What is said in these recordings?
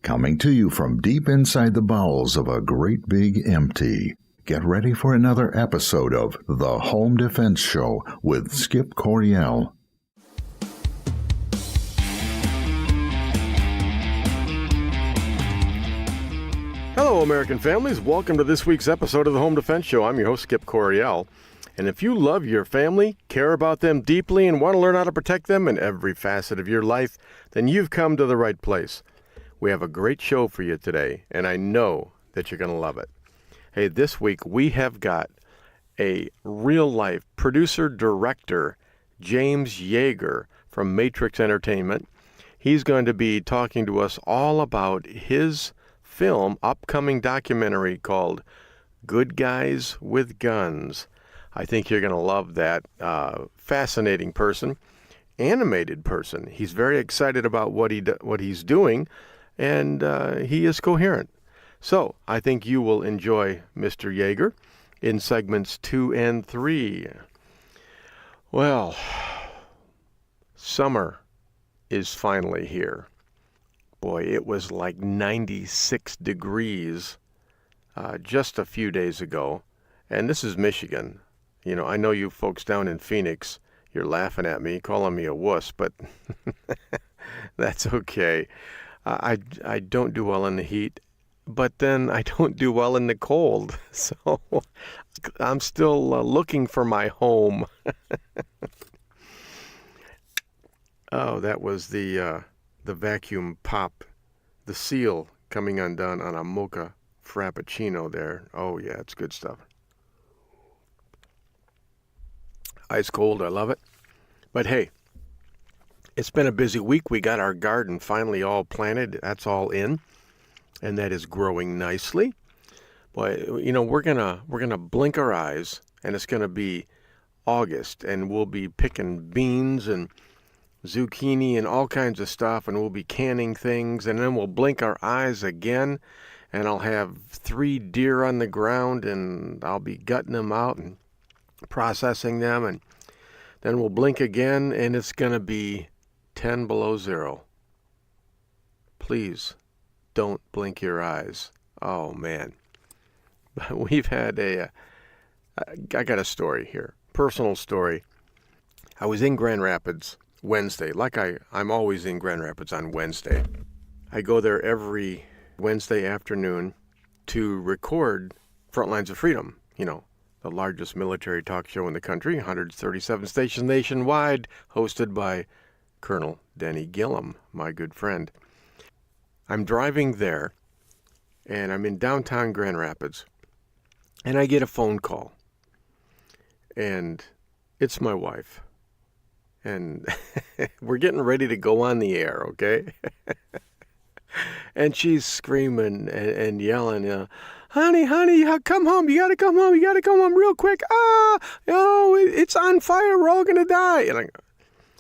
Coming to you from deep inside the bowels of a great big empty. Get ready for another episode of The Home Defense Show with Skip Coryell. Hello, American families. Welcome to this week's episode of The Home Defense Show. I'm your host, Skip Coryell. And if you love your family, care about them deeply, and want to learn how to protect them in every facet of your life, then you've come to the right place. We have a great show for you today, and I know that you're going to love it. Hey, this week we have got a real-life producer-director, James Yeager from Matrix Entertainment. He's going to be talking to us all about his upcoming documentary called Good Guys with Guns. I think you're going to love that fascinating person, animated person. He's very excited about what he's doing, and he is coherent. So I think you will enjoy Mr. Yeager in segments 2 and 3. Well, summer is finally here. Boy, it was like 96 degrees just a few days ago. And this is Michigan. You know, I know you folks down in Phoenix, you're laughing at me, calling me a wuss, but that's okay. I don't do well in the heat, but then I don't do well in the cold. So I'm still looking for my home. Oh, that was the vacuum pop, the seal coming undone on a mocha frappuccino there. Oh yeah, it's good stuff. Ice cold, I love it. But hey, it's been a busy week. We got our garden finally all planted. That's all in, and that is growing nicely. Boy, you know, we're gonna blink our eyes, and it's gonna be August, and we'll be picking beans and zucchini and all kinds of stuff, and we'll be canning things, and then we'll blink our eyes again, and I'll have 3 deer on the ground, and I'll be gutting them out and processing them, and then we'll blink again, and it's going to be 10 below zero. Please don't blink your eyes. Oh, man. We've had I got a story here, personal story. I was in Grand Rapids Wednesday, like I'm always in Grand Rapids on Wednesday. I go there every Wednesday afternoon to record Frontlines of Freedom, you know, the largest military talk show in the country, 137 stations nationwide, hosted by Colonel Denny Gillum, my good friend. I'm driving there, and I'm in downtown Grand Rapids, and I get a phone call, and it's my wife. And we're getting ready to go on the air, okay? And she's screaming and yelling, honey, come home. You got to come home. You got to come home real quick. It's on fire. We're all going to die. And I go,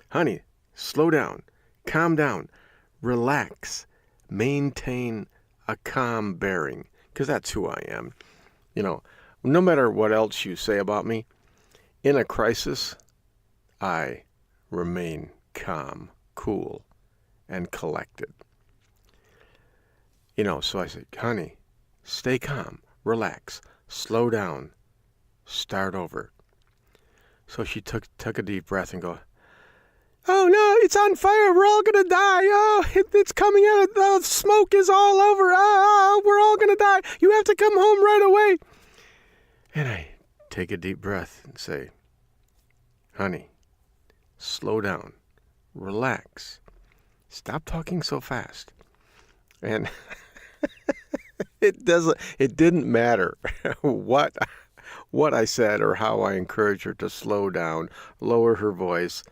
honey, slow down. Calm down. Relax. Maintain a calm bearing, because that's who I am. You know, no matter what else you say about me, in a crisis, I remain calm, cool, and collected. You know, so I said, honey, stay calm, relax, slow down, start over. So she took a deep breath and go, oh no, it's on fire, we're all gonna die, it's coming out, the smoke is all over, we're all gonna die, you have to come home right away. And I take a deep breath and say, honey, slow down, relax, stop talking so fast. And it didn't matter what I said or how I encouraged her to slow down, lower her voice,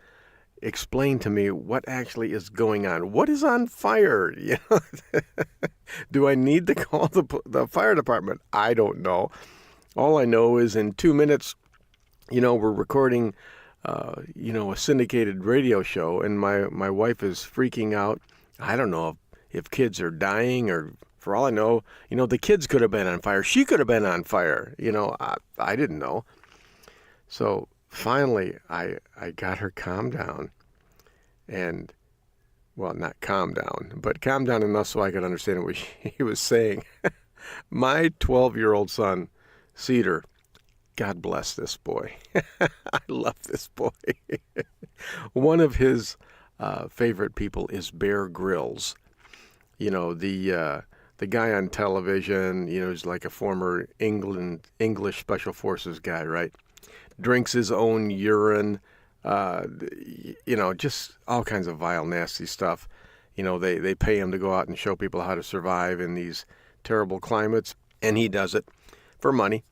explain to me what actually is going on. What is on fire? You know? Do I need to call the fire department? I don't know. All I know is in 2 minutes, you know, we're recording a syndicated radio show, and my wife is freaking out. I don't know if kids are dying, or for all I know, you know, the kids could have been on fire. She could have been on fire. You know, I didn't know. So finally, I got her calmed down, and well, not calm down, but calm down enough so I could understand what he was saying. My 12-year-old son, Cedar, God bless this boy. I love this boy. One of his favorite people is Bear Grylls. You know, the guy on television, you know, he's like a former English Special Forces guy, right? Drinks his own urine, you know, just all kinds of vile, nasty stuff. You know, they pay him to go out and show people how to survive in these terrible climates, and he does it for money.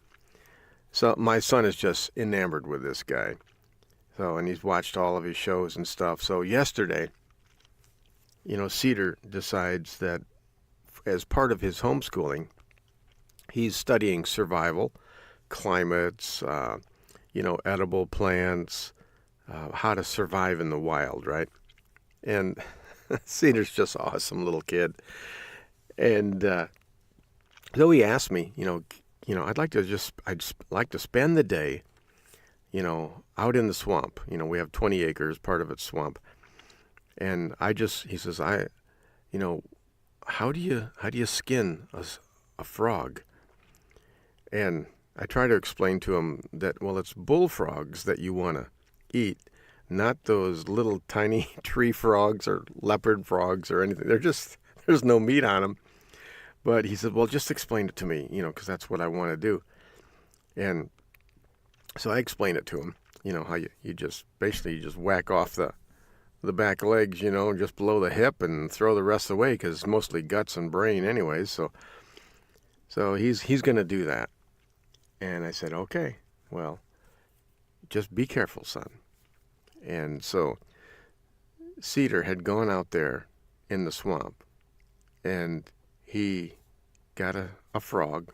So my son is just enamored with this guy. So, and he's watched all of his shows and stuff. So yesterday, you know, Cedar decides that as part of his homeschooling, he's studying survival, climates, you know, edible plants, how to survive in the wild, right? And Cedar's just an awesome little kid. And so he asked me, I'd like to spend the day, you know, out in the swamp. You know, we have 20 acres, part of it's swamp. And he says, how do you skin a frog? And I try to explain to him that, well, it's bullfrogs that you want to eat, not those little tiny tree frogs or leopard frogs or anything. There's no meat on them. But he said, well, just explain it to me, you know, because that's what I want to do. And so I explained it to him, you know, how you just whack off the back legs, you know, just below the hip and throw the rest away because it's mostly guts and brain anyways. So he's going to do that. And I said, okay, well, just be careful, son. And so Cedar had gone out there in the swamp, and he got a frog,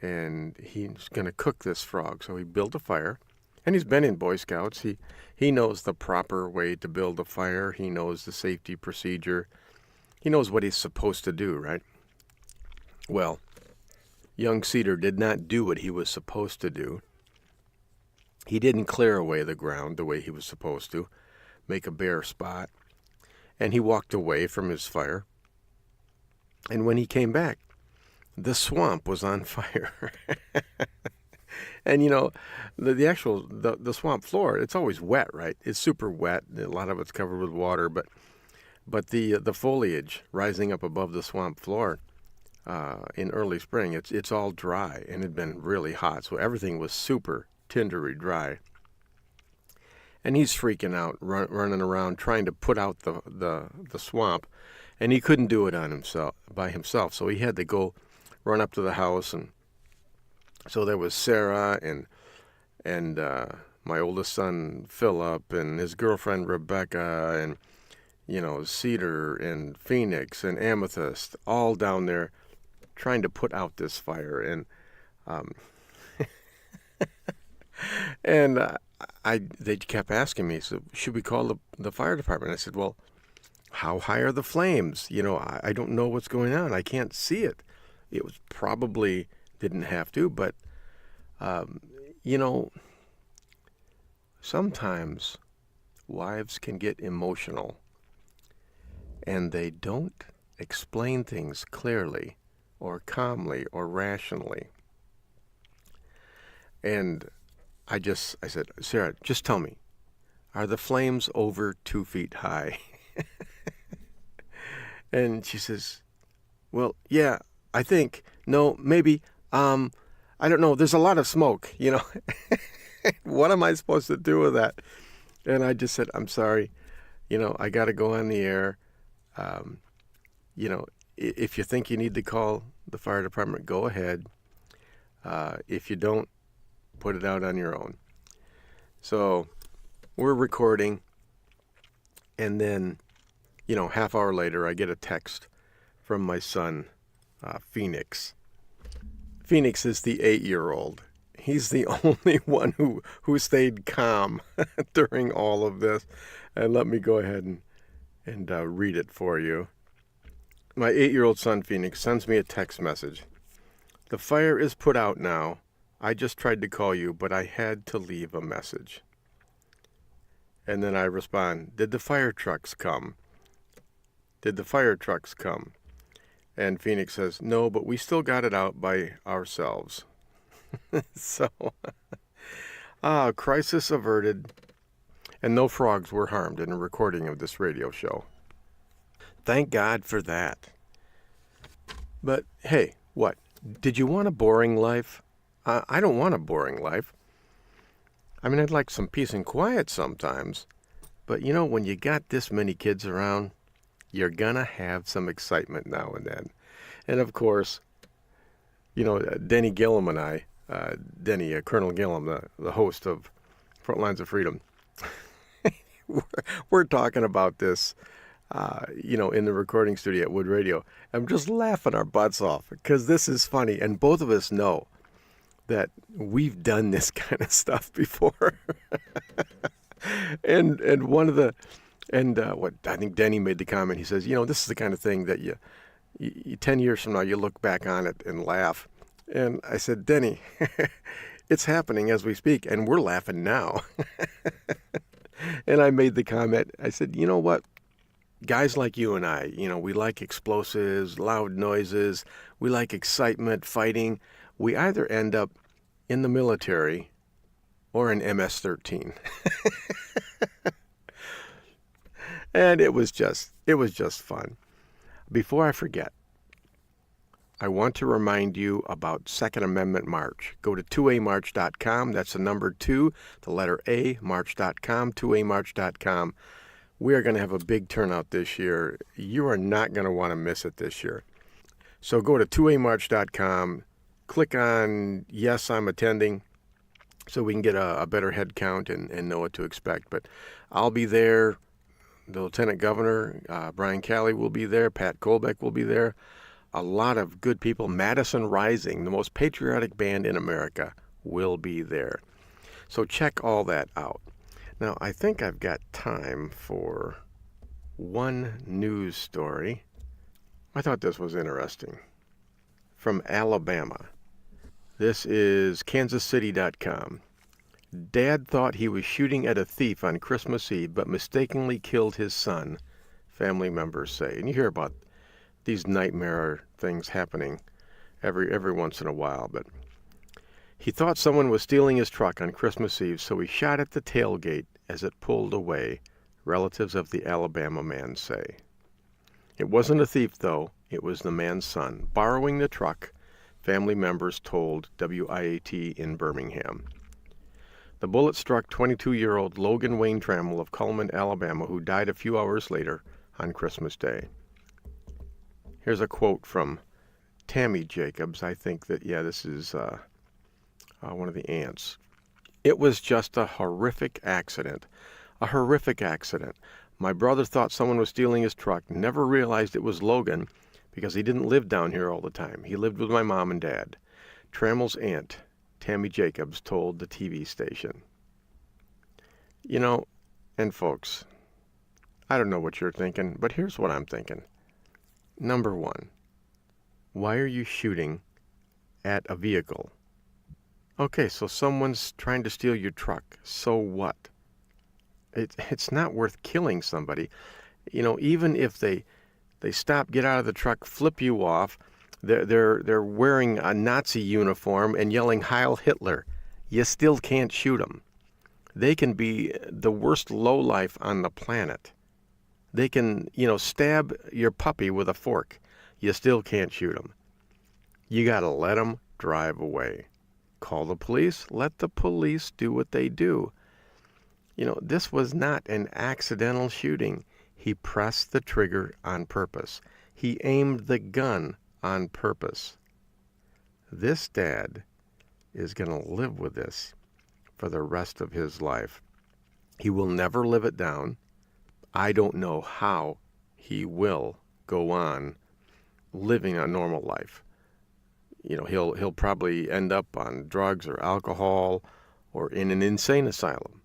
and he's going to cook this frog. So he built a fire, and he's been in Boy Scouts. He knows the proper way to build a fire. He knows the safety procedure. He knows what he's supposed to do, right? Well, young Cedar did not do what he was supposed to do. He didn't clear away the ground the way he was supposed to, make a bare spot, and he walked away from his fire. And when he came back, the swamp was on fire. And, you know, the swamp floor, it's always wet, right? It's super wet. A lot of it's covered with water, but the foliage rising up above the swamp floor in early spring, it's all dry, and it had been really hot. So everything was super tindery dry. And he's freaking out, running around trying to put out the swamp, and he couldn't do it by himself. So he had to go run up to the house, and so there was Sarah and my oldest son Philip and his girlfriend Rebecca and, you know, Cedar and Phoenix and Amethyst, all down there trying to put out this fire. And and they kept asking me, so should we call the fire department? I said, well, how high are the flames? You know, I don't know what's going on. I can't see it. It was probably didn't have to, but you know, sometimes wives can get emotional and they don't explain things clearly or calmly or rationally. And I said, Sarah, just tell me, are the flames over 2 feet high? And she says, well, yeah, I think, no, maybe, I don't know, there's a lot of smoke, you know. What am I supposed to do with that? And I just said, I'm sorry, you know, I got to go on the air. You know, if you think you need to call the fire department, go ahead. If you don't, put it out on your own. So we're recording, and then, you know, half hour later, I get a text from my son, Phoenix. Phoenix is the 8-year-old. He's the only one who stayed calm during all of this. And let me go ahead and read it for you. My 8-year-old son, Phoenix, sends me a text message. The fire is put out now. I just tried to call you, but I had to leave a message. And then I respond, did the fire trucks come? Did the fire trucks come? And Phoenix says, no, but we still got it out by ourselves. So, crisis averted, and no frogs were harmed in a recording of this radio show. Thank God for that. But hey, what? Did you want a boring life? I don't want a boring life. I mean, I'd like some peace and quiet sometimes. But you know, when you got this many kids around, you're gonna have some excitement now and then. And of course, you know, Denny Gillum and I, Colonel Gillum, the host of Front Lines of Freedom, we're talking about this, in the recording studio at Wood Radio. I'm just laughing our butts off because this is funny. And both of us know that we've done this kind of stuff before. and what I think Denny made the comment, he says, this is the kind of thing that you 10 years from now, you look back on it and laugh. And I said, Denny, it's happening as we speak, and we're laughing now. And I made the comment, I said, you know what? Guys like you and I, we like explosives, loud noises, we like excitement, fighting. We either end up in the military or in MS-13. And it was just fun. Before I forget, I want to remind you about Second Amendment March. Go to 2amarch.com. That's the number 2, the letter A, march.com, 2amarch.com. We are going to have a big turnout this year. You are not going to want to miss it this year. So go to 2amarch.com, click on Yes, I'm attending, so we can get a better head count and know what to expect. But I'll be there. The Lieutenant Governor, Brian Calley, will be there. Pat Colbeck will be there. A lot of good people. Madison Rising, the most patriotic band in America, will be there. So check all that out. Now, I think I've got time for one news story. I thought this was interesting. From Alabama. This is kansascity.com. Dad thought he was shooting at a thief on Christmas Eve, but mistakenly killed his son, family members say. And you hear about these nightmare things happening every once in a while. But he thought someone was stealing his truck on Christmas Eve, so he shot at the tailgate as it pulled away, relatives of the Alabama man say. It wasn't a thief, though. It was the man's son, borrowing the truck, family members told WIAT in Birmingham. The bullet struck 22-year-old Logan Wayne Trammell of Cullman, Alabama, who died a few hours later on Christmas Day. Here's a quote from Tammy Jacobs. I think that, this is one of the aunts. It was just a horrific accident. A horrific accident. My brother thought someone was stealing his truck, never realized it was Logan because he didn't live down here all the time. He lived with my mom and dad. Trammell's aunt, Tammy Jacobs, told the TV station. And folks, I don't know what you're thinking, but here's what I'm thinking. Number one, why are you shooting at a vehicle? Okay, so someone's trying to steal your truck. So what? It's not worth killing somebody. Even if they stop, get out of the truck, flip you off, they're wearing a Nazi uniform and yelling Heil Hitler, you still can't shoot them. They can be the worst lowlife on the planet. They can, stab your puppy with a fork. You still can't shoot them. You got to let them drive away. Call the police. Let the police do what they do. This was not an accidental shooting. He pressed the trigger on purpose. He aimed the gun on purpose. This dad is going to live with this for the rest of his life. He will never live it down. I don't know how he will go on living a normal life. He'll probably end up on drugs or alcohol or in an insane asylum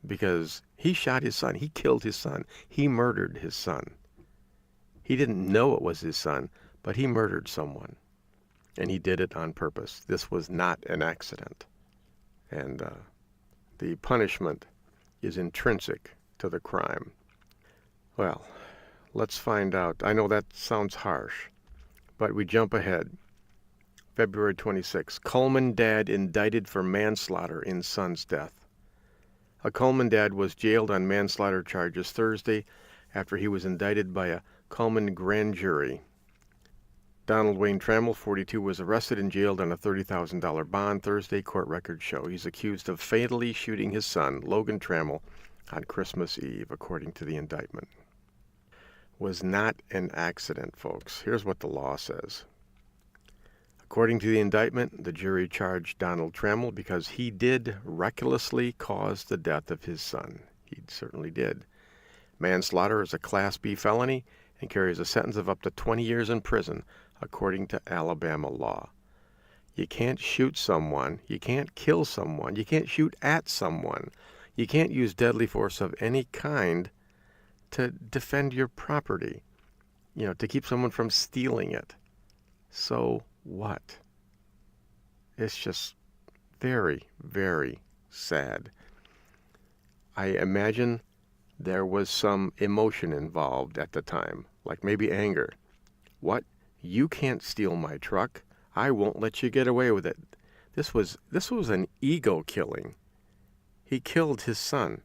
because he shot his son. He killed his son. He murdered his son. He didn't know it was his son, but he murdered someone, and he did it on purpose. This was not an accident. And the punishment is intrinsic to the crime. Well, Let's find out. I know that sounds harsh, but we jump ahead. February 26. Coleman dad indicted for manslaughter in son's death. A Coleman dad was jailed on manslaughter charges Thursday after he was indicted by a Coleman grand jury. Donald Wayne Trammell, 42, was arrested and jailed on a $30,000 bond Thursday, court records show. He's accused of fatally shooting his son, Logan Trammell, on Christmas Eve, according to the indictment. Was not an accident, folks. Here's what the law says. According to the indictment, the jury charged Donald Trammell because he did recklessly cause the death of his son. He certainly did. Manslaughter is a Class B felony and carries a sentence of up to 20 years in prison, according to Alabama law. You can't shoot someone, you can't kill someone, you can't shoot at someone, you can't use deadly force of any kind to defend your property, to keep someone from stealing it. So what? It's just very, very sad. I imagine there was some emotion involved at the time, like maybe anger. What? You can't steal my truck. I won't let you get away with it. This was an ego killing. He killed his son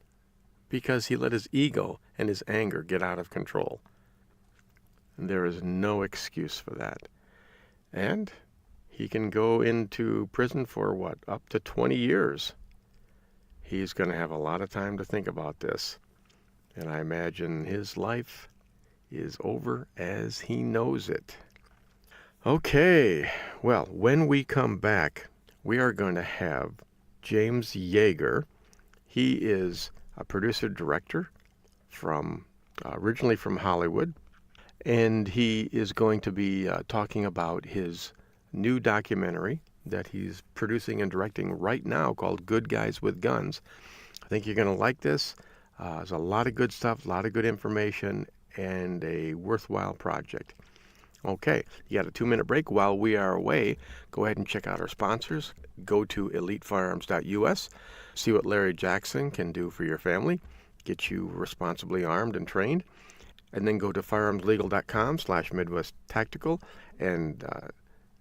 because he let his ego and his anger get out of control. And there is no excuse for that. And he can go into prison for up to 20 years. He's going to have a lot of time to think about this. And I imagine his life is over as he knows it. Okay, well, when we come back, we are going to have James Yeager. He is a producer-director originally from Hollywood, and he is going to be talking about his new documentary that he's producing and directing right now called Good Guys with Guns. I think you're going to like this. There's a lot of good stuff, a lot of good information, and a worthwhile project. Okay, you got a 2-minute break. While we are away, go ahead and check out our sponsors. Go to elitefirearms.us. See what Larry Jackson can do for your family. Get you responsibly armed and trained. And then go to firearmslegal.com/Midwest Tactical and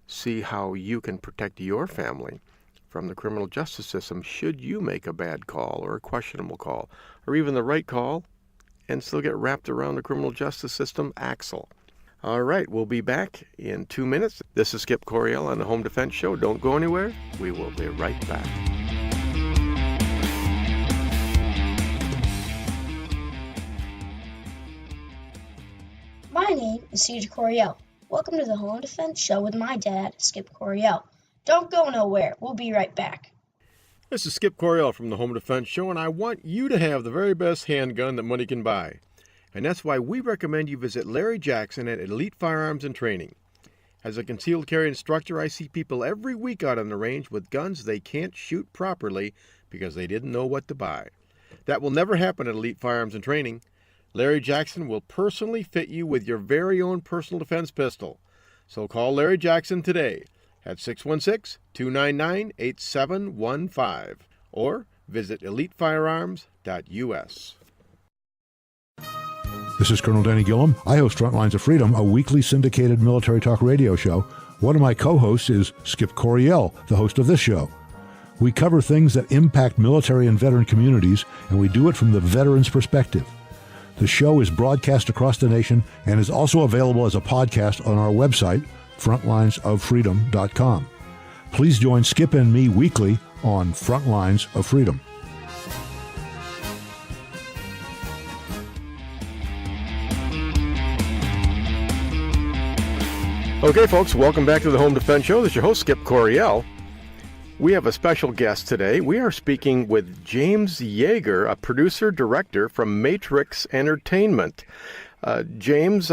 see how you can protect your family from the criminal justice system should you make a bad call or a questionable call or even the right call and still get wrapped around the criminal justice system axle. All right, we'll be back in 2 minutes. This is Skip Coryell on the Home Defense Show. Don't go anywhere. We will be right back. My name is CJ Coryell. Welcome to the Home Defense Show with my dad, Skip Coryell. Don't go nowhere. We'll be right back. This is Skip Coryell from the Home Defense Show, and I want you to have the very best handgun that money can buy. And that's why we recommend you visit Larry Jackson at Elite Firearms and Training. As a concealed carry instructor, I see people every week out on the range with guns they can't shoot properly because they didn't know what to buy. That will never happen at Elite Firearms and Training. Larry Jackson will personally fit you with your very own personal defense pistol. So call Larry Jackson today at 616-299-8715 or visit elitefirearms.us. This is Colonel Danny Gillum. I host Frontlines of Freedom, a weekly syndicated military talk radio show. One of my co-hosts is Skip Coryell, the host of this show. We cover things that impact military and veteran communities, and we do it from the veteran's perspective. The show is broadcast across the nation and is also available as a podcast on our website, frontlinesoffreedom.com. Please join Skip and me weekly on Frontlines of Freedom. Okay, folks, welcome back to the Home Defense Show. This is your host, Skip Coryell. We have a special guest today. We are speaking with James Yeager, a producer-director from Matrix Entertainment. James,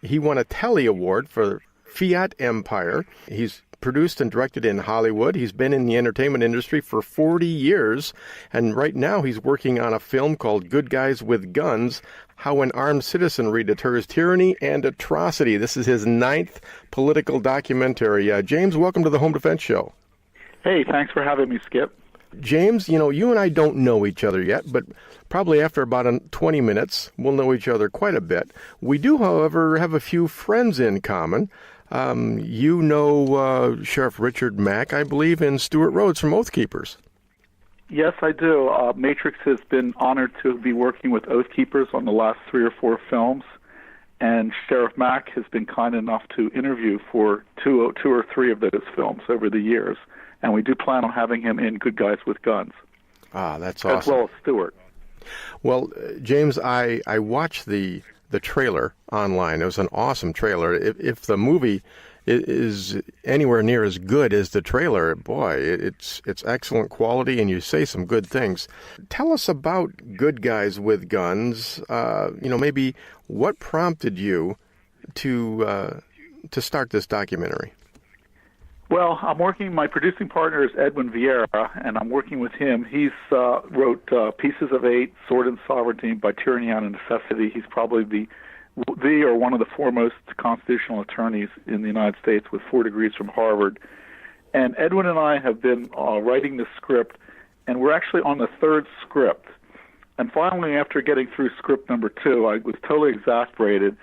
he won a Telly Award for Fiat Empire. He's produced and directed in Hollywood. He's been in the entertainment industry for 40 years, and right now he's working on a film called Good Guys with Guns, How an Armed Citizenry Deters Tyranny and Atrocity. This is his 9th political documentary. James, welcome to the Home Defense Show. Hey, thanks for having me, Skip. James, you and I don't know each other yet, but probably after about 20 minutes, we'll know each other quite a bit. We do, however, have a few friends in common. You know Sheriff Richard Mack, I believe, and Stuart Rhodes from Oath Keepers. Yes, I do. Matrix has been honored to be working with Oath Keepers on the last 3 or 4 films, and Sheriff Mack has been kind enough to interview for two or three of those films over the years, and we do plan on having him in Good Guys with Guns. Ah, that's awesome. As well as Stuart. Well, James, I watched the trailer online. It was an awesome trailer. If the movie is anywhere near as good as the trailer, boy, it's excellent quality, and you say some good things. Tell us about Good Guys with Guns. Maybe what prompted you to start this documentary? Well, my producing partner is Edwin Vieira, and I'm working with him. He's wrote Pieces of Eight, Sword and Sovereignty, By Tyranny Out of Necessity. He's probably the or one of the foremost constitutional attorneys in the United States with 4 degrees from Harvard. And Edwin and I have been writing this script, and we're actually on the 3rd script. And finally, after getting through script number 2, I was totally exasperated.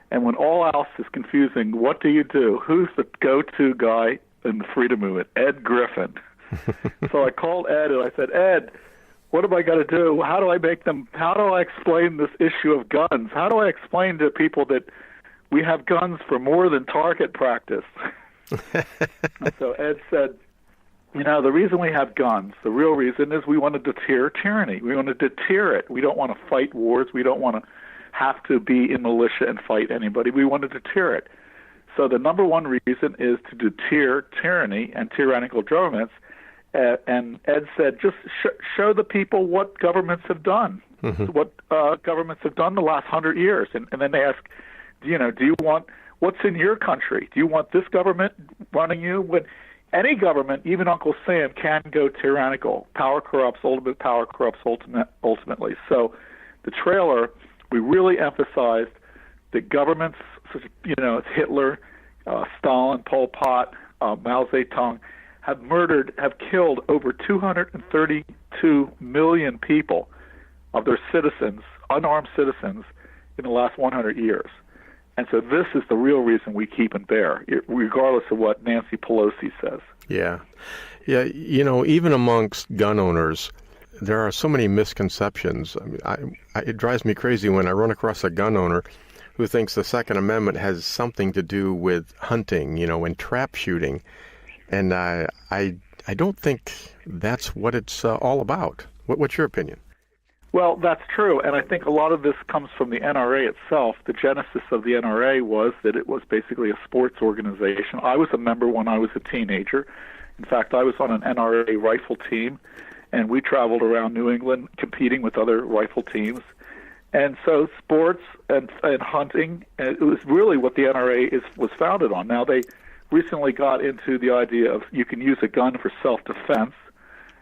And when all else is confusing, what do you do? Who's the go-to guy in the freedom movement? Ed Griffin. So I called Ed and I said, Ed, what am I going to do? How do I explain this issue of guns? How do I explain to people that we have guns for more than target practice? And so Ed said, the reason we have guns, the real reason is we want to deter tyranny. We want to deter it. We don't want to fight wars. We don't want to have to be in militia and fight anybody. We want to deter it. So the number one reason is to deter tyranny and tyrannical governments. And Ed said, just show the people what governments have done, what governments have done the last 100 years. And then they ask, do you want, what's in your country? Do you want this government running you? When any government, even Uncle Sam, can go tyrannical. Power corrupts, ultimate power corrupts ultimately. So the trailer, we really emphasized that governments, it's Hitler, Stalin, Pol Pot, Mao Zedong, have killed over 232 million people of their citizens, unarmed citizens, in the last 100 years. And so this is the real reason we keep him there, regardless of what Nancy Pelosi says. Yeah. Even amongst gun owners, there are so many misconceptions. I mean, it drives me crazy when I run across a gun owner who thinks the Second Amendment has something to do with hunting, and trap shooting. And I don't think that's what it's all about. What's your opinion? Well, that's true, and I think a lot of this comes from the NRA itself. The genesis of the NRA was that it was basically a sports organization. I was a member when I was a teenager. In fact, I was on an NRA rifle team, and we traveled around New England competing with other rifle teams. And so sports and hunting, it was really what the NRA was founded on. Now, they recently got into the idea of you can use a gun for self-defense,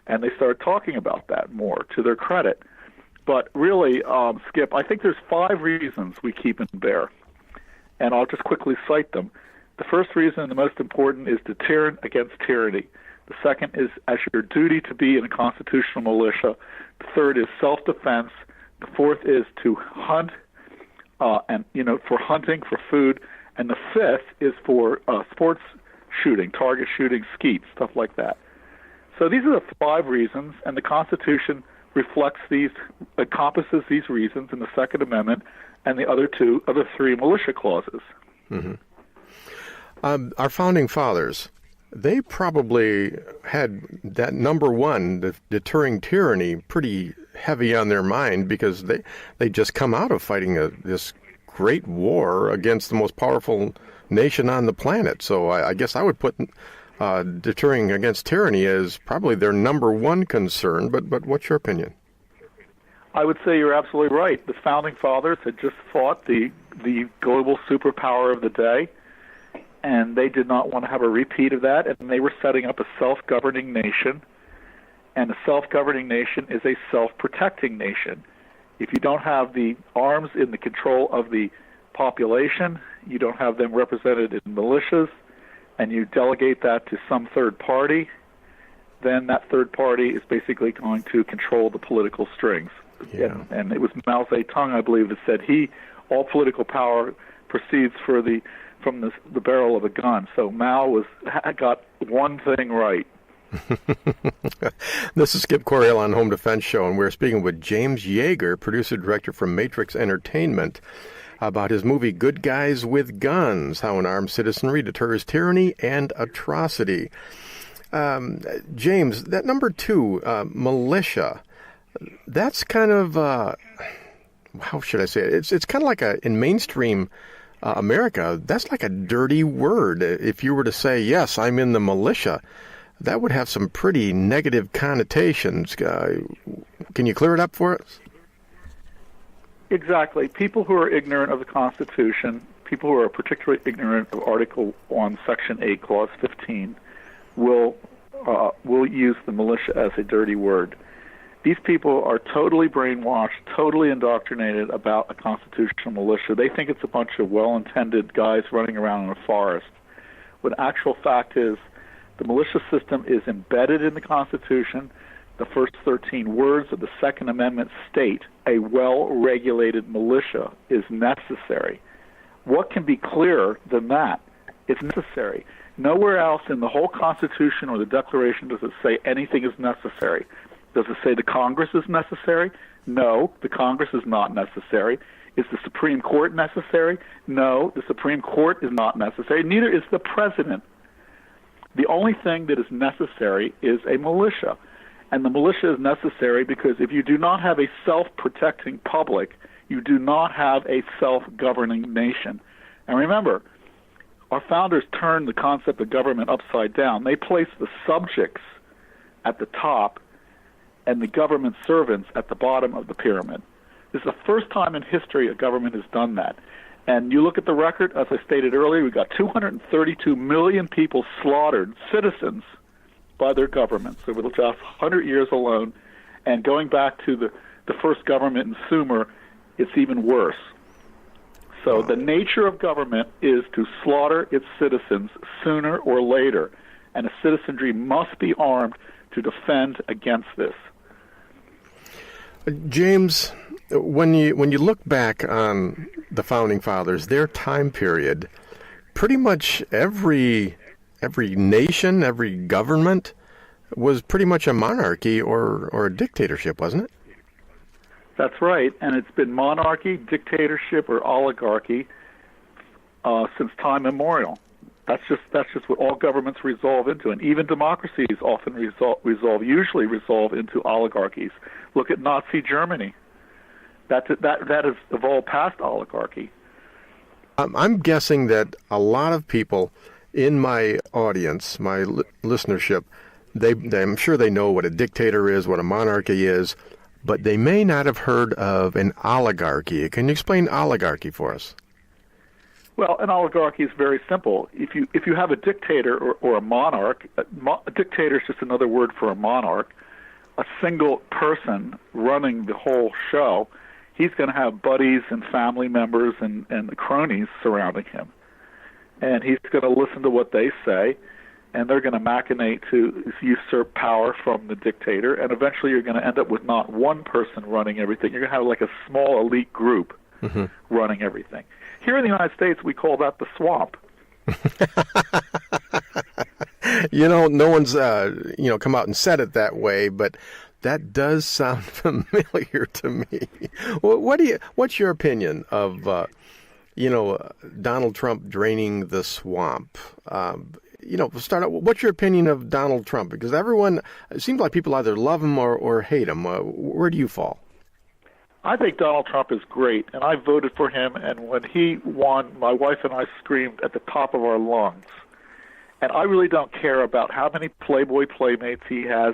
and they started talking about that more, to their credit. But really, Skip, I think there's 5 reasons we keep him there, and I'll just quickly cite them. The first reason, and the most important, is deterrent against tyranny. The second is as your duty to be in a constitutional militia. The third is self-defense. The fourth is to hunt, for hunting, for food. And the fifth is for sports shooting, target shooting, skeet, stuff like that. So these are the 5 reasons, and the Constitution encompasses these reasons in the Second Amendment and the other 3 militia clauses. Mm-hmm. Our founding fathers, they probably had that number one, the deterring tyranny, pretty heavy on their mind because they just come out of fighting this great war against the most powerful nation on the planet. So I guess I would put deterring against tyranny as probably their number one concern. But what's your opinion? I would say you're absolutely right. The founding fathers had just fought the global superpower of the day, and they did not want to have a repeat of that, and they were setting up a self-governing nation, and a self-governing nation is a self-protecting nation. If you don't have the arms in the control of the population, you don't have them represented in militias, and you delegate that to some third party, then that third party is basically going to control the political strings. Yeah. And it was Mao Zedong, I believe, that said all political power proceeds from the barrel of a gun. So Mao got one thing right. This is Skip Coryell on Home Defense Show, and we're speaking with James Yeager, producer-director from Matrix Entertainment, about his movie Good Guys with Guns, how an armed citizenry deters tyranny and atrocity. James, that number 2, militia, that's kind of, how should I say it? It's kind of like in mainstream America, that's like a dirty word. If you were to say, yes, I'm in the militia, that would have some pretty negative connotations. Can you clear it up for us? Exactly. People who are ignorant of the Constitution, people who are particularly ignorant of Article 1, Section 8, Clause 15, will use the militia as a dirty word. These people are totally brainwashed, totally indoctrinated about a constitutional militia. They think it's a bunch of well-intended guys running around in a forest. When actual fact is, the militia system is embedded in the Constitution. The first 13 words of the Second Amendment state a well-regulated militia is necessary. What can be clearer than that? It's necessary. Nowhere else in the whole Constitution or the Declaration does it say anything is necessary. Does it say the Congress is necessary? No, the Congress is not necessary. Is the Supreme Court necessary? No, the Supreme Court is not necessary. Neither is the President. The only thing that is necessary is a militia. And the militia is necessary because if you do not have a self-protecting public, you do not have a self-governing nation. And remember, our founders turned the concept of government upside down. They placed the subjects at the top and the government servants at the bottom of the pyramid. This is the first time in history a government has done that. And you look at the record, as I stated earlier, we've got 232 million people slaughtered, citizens, by their governments over the last 100 years alone. And going back to the first government in Sumer, it's even worse. So the nature of government is to slaughter its citizens sooner or later. And a citizenry must be armed to defend against this. James, when you look back on the Founding Fathers, their time period, pretty much every nation, every government was pretty much a monarchy or a dictatorship, wasn't it? That's right, and it's been monarchy, dictatorship, or oligarchy since time immemorial. That's just what all governments resolve into, and even democracies often usually resolve into oligarchies. Look at Nazi Germany. That has evolved past oligarchy. I'm guessing that a lot of people in my audience, my listenership, I'm sure they know what a dictator is, what a monarchy is, but they may not have heard of an oligarchy. Can you explain oligarchy for us? Well, an oligarchy is very simple. If you have a dictator or a monarch, a dictator is just another word for a monarch, a single person running the whole show, he's going to have buddies and family members and cronies surrounding him. And he's going to listen to what they say, and they're going to machinate to usurp power from the dictator, and eventually you're going to end up with not one person running everything. You're going to have like a small elite group running everything. Here in the United States, we call that the swamp. No one's come out and said it that way, but that does sound familiar to me. What's your opinion of Donald Trump draining the swamp? Start out. What's your opinion of Donald Trump? Because it seems like people either love him or hate him. Where do you fall? I think Donald Trump is great, and I voted for him, and when he won, my wife and I screamed at the top of our lungs. And I really don't care about how many Playboy playmates he has.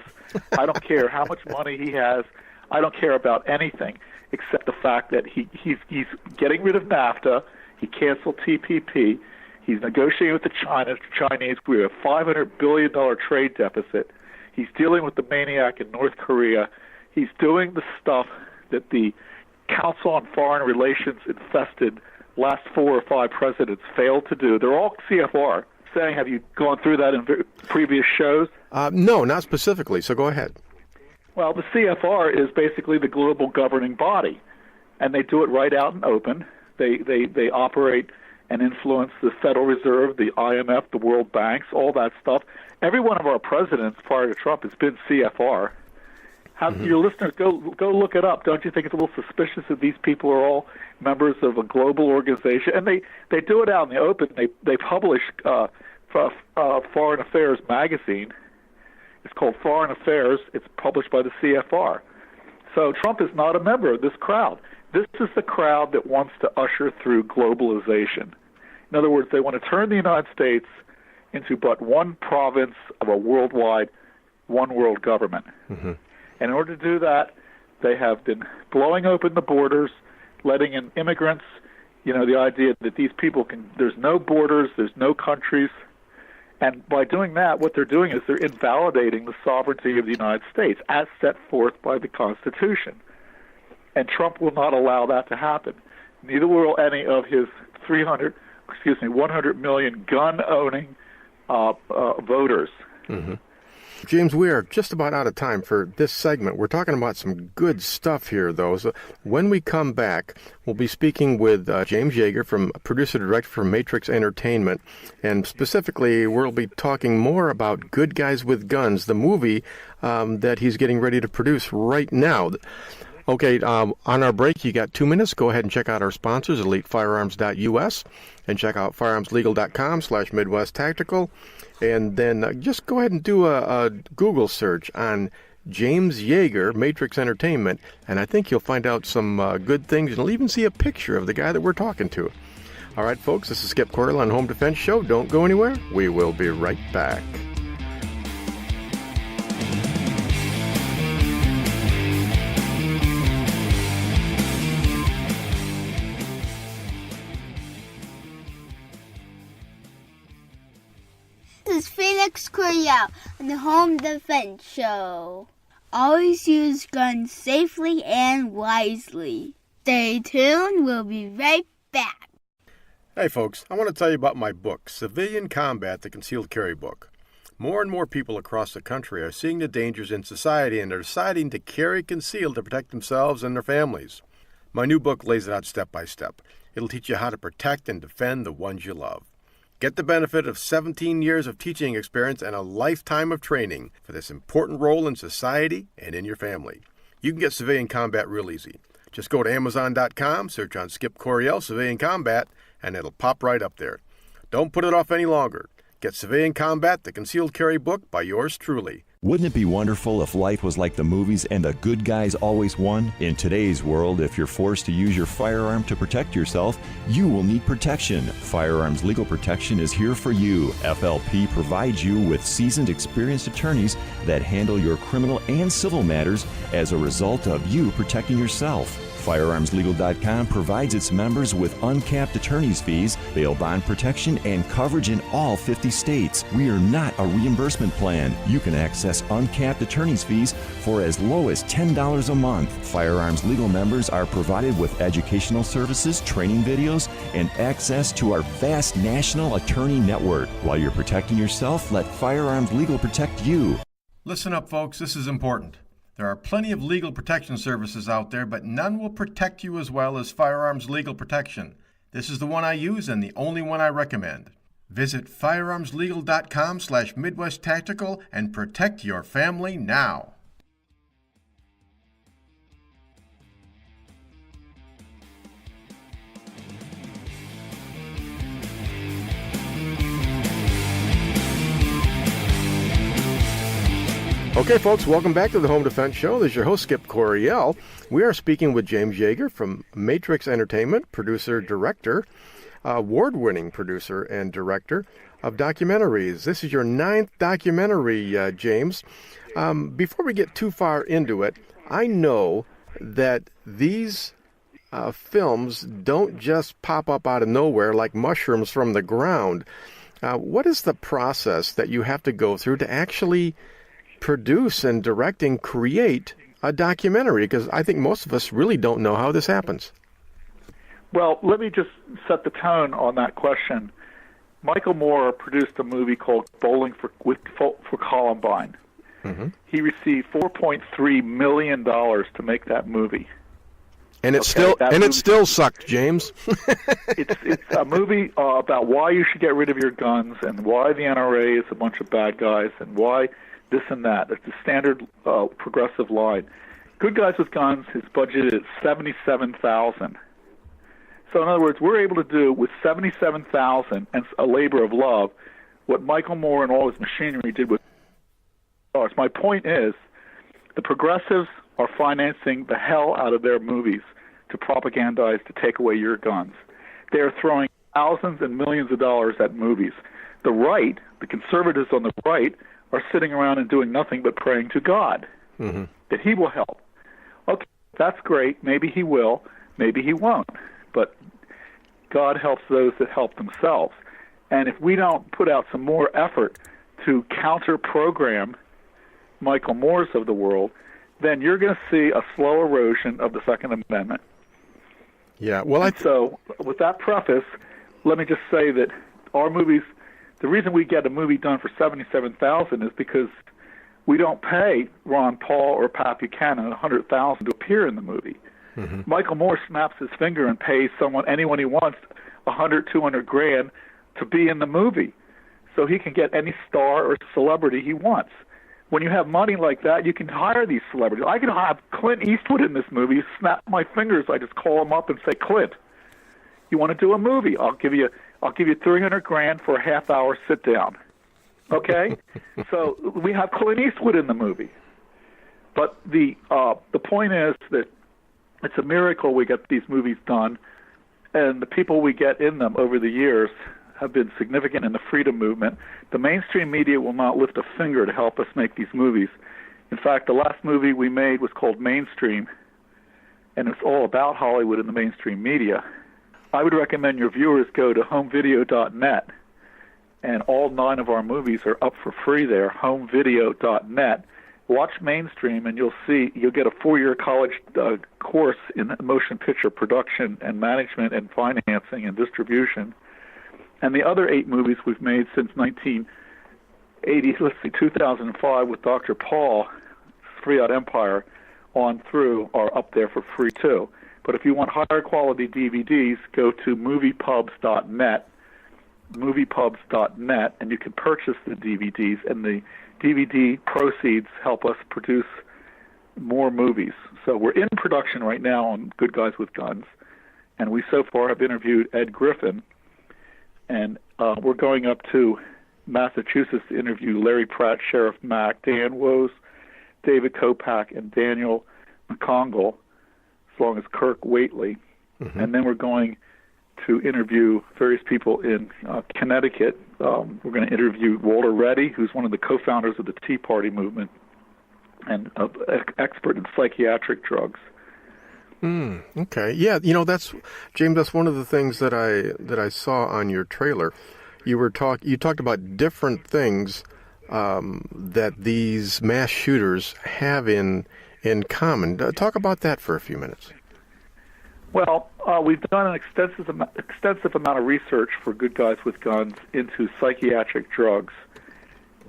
I don't care how much money he has. I don't care about anything except the fact that he's getting rid of NAFTA. He canceled TPP. He's negotiating with the Chinese. We have a $500 billion trade deficit. He's dealing with the maniac in North Korea. He's doing the stuff that the Council on Foreign Relations infested last 4 or 5 presidents failed to do. They're all CFR, saying, have you gone through that in previous shows? No, not specifically, so go ahead. Well, the CFR is basically the global governing body, and they do it right out and open. They operate and influence the Federal Reserve, the IMF, the World Banks, all that stuff. Every one of our presidents prior to Trump has been CFR. Your listeners, go look it up. Don't you think it's a little suspicious that these people are all members of a global organization? And they do it out in the open. They publish Foreign Affairs magazine. It's called Foreign Affairs. It's published by the CFR. So Trump is not a member of this crowd. This is the crowd that wants to usher through globalization. In other words, they want to turn the United States into but one province of a worldwide, one world government. Mm-hmm. And in order to do that, they have been blowing open the borders, letting in immigrants, the idea that these people there's no borders, there's no countries. And by doing that, what they're doing is they're invalidating the sovereignty of the United States as set forth by the Constitution. And Trump will not allow that to happen. Neither will any of his 100 million gun-owning voters. Mm-hmm. James, we are just about out of time for this segment. We're talking about some good stuff here, though. So when we come back, we'll be speaking with James Yeager, producer-director for Matrix Entertainment. And specifically, we'll be talking more about Good Guys with Guns, the movie that he's getting ready to produce right now. Okay, on our break, you got 2 minutes. Go ahead and check out our sponsors, EliteFirearms.us, and check out firearmslegal.com/Midwest Tactical. And then just go ahead and do a Google search on James Yeager, Matrix Entertainment, and I think you'll find out some good things, and you'll even see a picture of the guy that we're talking to. All right, folks, this is Skip Coryell on Home Defense Show. Don't go anywhere. We will be right back. This is Felix Coryell on the Home Defense Show. Always use guns safely and wisely. Stay tuned. We'll be right back. Hey, folks, I want to tell you about my book, Civilian Combat, the Concealed Carry Book. More and more people across the country are seeing the dangers in society and are deciding to carry concealed to protect themselves and their families. My new book lays it out step by step. It'll teach you how to protect and defend the ones you love. Get the benefit of 17 years of teaching experience and a lifetime of training for this important role in society and in your family. You can get Civilian Combat real easy. Just go to Amazon.com, search on Skip Coryell Civilian Combat, and it'll pop right up there. Don't put it off any longer. Get Civilian Combat, the Concealed Carry Book by yours truly. Wouldn't it be wonderful if life was like the movies and the good guys always won? In today's world, if you're forced to use your firearm to protect yourself, you will need protection. Firearms Legal Protection is here for you. FLP provides you with seasoned, experienced attorneys that handle your criminal and civil matters as a result of you protecting yourself. FirearmsLegal.com provides its members with uncapped attorney's fees, bail bond protection, and coverage in all 50 states. We are not a reimbursement plan. You can access uncapped attorney's fees for as low as $10 a month. Firearms Legal members are provided with educational services, training videos, and access to our vast national attorney network. While you're protecting yourself, let Firearms Legal protect you. Listen up, folks. This is important. There are plenty of legal protection services out there, but none will protect you as well as Firearms Legal Protection. This is the one I use and the only one I recommend. Visit firearmslegal.com/Midwest Tactical and protect your family now. Okay, folks, welcome back to the Home Defense Show. This is your host, Skip Coryell. We are speaking with James Yeager from Matrix Entertainment, producer-director, award-winning producer and director of documentaries. This is your 9th documentary, James. Before we get too far into it, I know that these films don't just pop up out of nowhere like mushrooms from the ground. What is the process that you have to go through to actually produce and direct and create a documentary? Because I think most of us really don't know how this happens. Well, let me just set the tone on that question. Michael Moore produced a movie called Bowling for Columbine. Mm-hmm. He received $4.3 million to make that movie. And it still sucked, James. It's a movie about why you should get rid of your guns and why the NRA is a bunch of bad guys and why this and that. It's a standard progressive line. Good Guys with Guns is budgeted at $77,000. So in other words, we're able to do with $77,000 and a labor of love what Michael Moore and all his machinery did with ours. My point is, the progressives are financing the hell out of their movies to propagandize to take away your guns. They are throwing thousands and millions of dollars at movies. The right, the conservatives on the right, are sitting around and doing nothing but praying to God that he will help. Okay, that's great. Maybe he will. Maybe he won't. But God helps those that help themselves. And if we don't put out some more effort to counter-program Michael Moores of the world, then you're going to see a slow erosion of the Second Amendment. Yeah, well, So with that preface, let me just say that our movies, the reason we get a movie done for $77,000 is because we don't pay Ron Paul or Pat Buchanan $100,000 to appear in the movie. Mm-hmm. Michael Moore snaps his finger and pays anyone he wants, $100,000, $200,000 to be in the movie, so he can get any star or celebrity he wants. When you have money like that, you can hire these celebrities. I can have Clint Eastwood in this movie. Snap my fingers. I just call him up and say, Clint, you want to do a movie? I'll give you $300,000 for a half-hour sit-down. Okay? So we have Clint Eastwood in the movie. But the point is that it's a miracle we get these movies done, and the people we get in them over the years have been significant in the freedom movement. The mainstream media will not lift a finger to help us make these movies. In fact, the last movie we made was called Mainstream, and it's all about Hollywood and the mainstream media. I would recommend your viewers go to homevideo.net, and all 9 of our movies are up for free there, homevideo.net. Watch Mainstream, and you'll get a 4-year college course in motion picture production and management and financing and distribution. And the other 8 movies we've made since 2005 with Dr. Paul, Free Out Empire, on through are up there for free too. But if you want higher quality DVDs, go to moviepubs.net, and you can purchase the DVDs, and the DVD proceeds help us produce more movies. So we're in production right now on Good Guys with Guns, and we so far have interviewed Ed Griffin, and we're going up to Massachusetts to interview Larry Pratt, Sheriff Mack, Dan Woes, David Kopak, and Daniel McCongle, as long as Kirk Waitley. Mm-hmm. And then we're going to interview various people in Connecticut. We're going to interview Walter Reddy, who's one of the co-founders of the Tea Party movement and an expert in psychiatric drugs. Okay. Yeah, that's James. That's one of the things that I saw on your trailer. You talked about different things that these mass shooters have in common. Talk about that for a few minutes. Well, we've done an extensive amount of research for Good Guys with Guns into psychiatric drugs,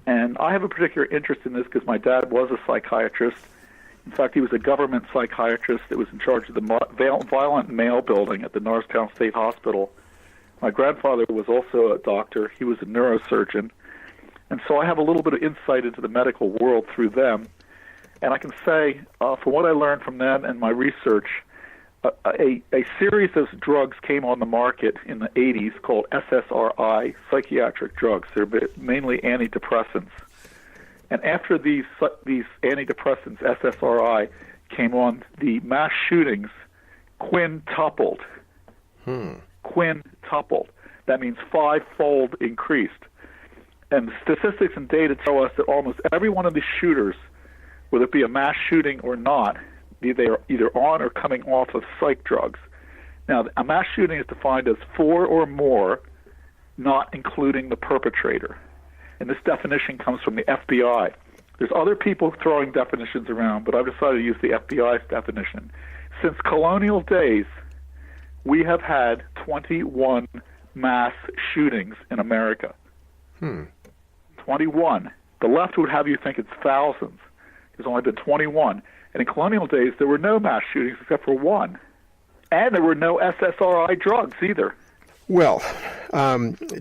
and I have a particular interest in this because my dad was a psychiatrist. In fact, he was a government psychiatrist that was in charge of the violent male building at the Norristown State Hospital. My grandfather was also a doctor. He was a neurosurgeon. And so I have a little bit of insight into the medical world through them. And I can say, from what I learned from them and my research, a series of drugs came on the market in the 80s called SSRI, psychiatric drugs. They're mainly antidepressants. And after these antidepressants, SSRI, came on, the mass shootings quintupled. Quintupled. That means 5-fold increased. And the statistics and data tell us that almost every one of these shooters, whether it be a mass shooting or not, they are either on or coming off of psych drugs. Now, a mass shooting is defined as 4 or more, not including the perpetrator. And this definition comes from the FBI. There's other people throwing definitions around, but I've decided to use the FBI's definition. Since colonial days, we have had 21 mass shootings in America. 21. The left would have you think it's thousands. There's only been 21. And in colonial days, there were no mass shootings except for one. And there were no SSRI drugs either. Well,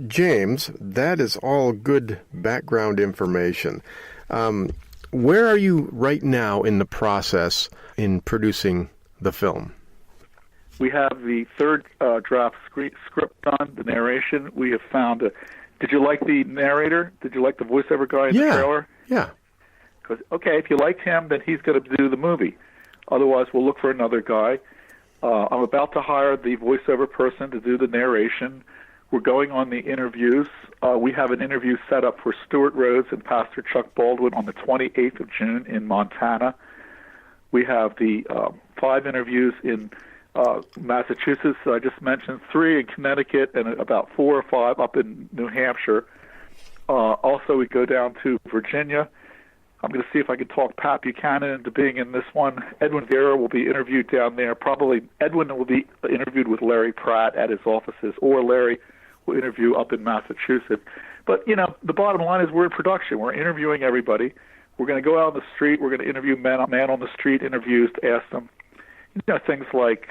James, that is all good background information. Where are you right now in the process in producing the film? We have the third draft script done, the narration. We have found did you like the narrator? Did you like the voiceover guy in the trailer? Yeah. Because, okay, if you liked him, then he's going to do the movie. Otherwise, we'll look for another guy. I'm about to hire the voiceover person to do the narration. We're going on the interviews. We have an interview set up for Stuart Rhodes and Pastor Chuck Baldwin on the 28th of June in Montana. We have the 5 interviews in Massachusetts, I just mentioned, 3 in Connecticut, and about 4 or 5 up in New Hampshire. Also, we go down to Virginia. I'm going to see if I can talk Pat Buchanan into being in this one. Edwin Vieira will be interviewed down there. Probably Edwin will be interviewed with Larry Pratt at his offices, or Larry will interview up in Massachusetts. But, you know, the bottom line is we're in production. We're interviewing everybody. We're going to go out on the street. We're going to interview man on the street interviews to ask them, you know, things like,